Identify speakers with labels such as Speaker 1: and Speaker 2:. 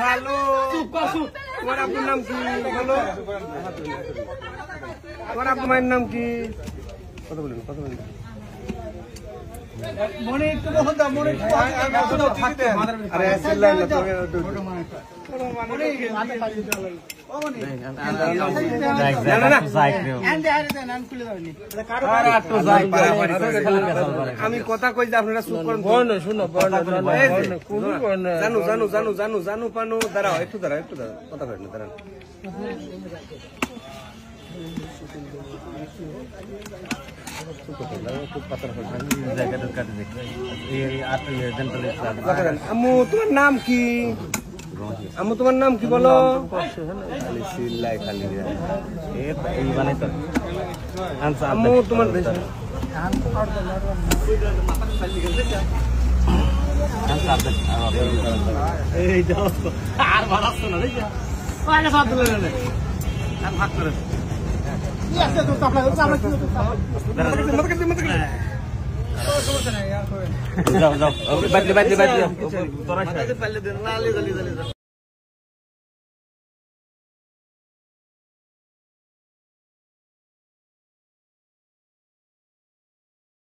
Speaker 1: ভালো তোমার আপনার নাম কি বলো তোমার আপনার মায়ের নাম কি কথা বলেন মনে একটু মনে আমি কথা কই যে আপনারা চুপ করেন শুনো জানু পানু দাঁড়াও একটু দাঁড়াও কথা বলেন দাঁড়ান আম্মু তোমার নাম কি বলো আম্মু তোমার আর ভালো আসতো না ভাগ করে যাও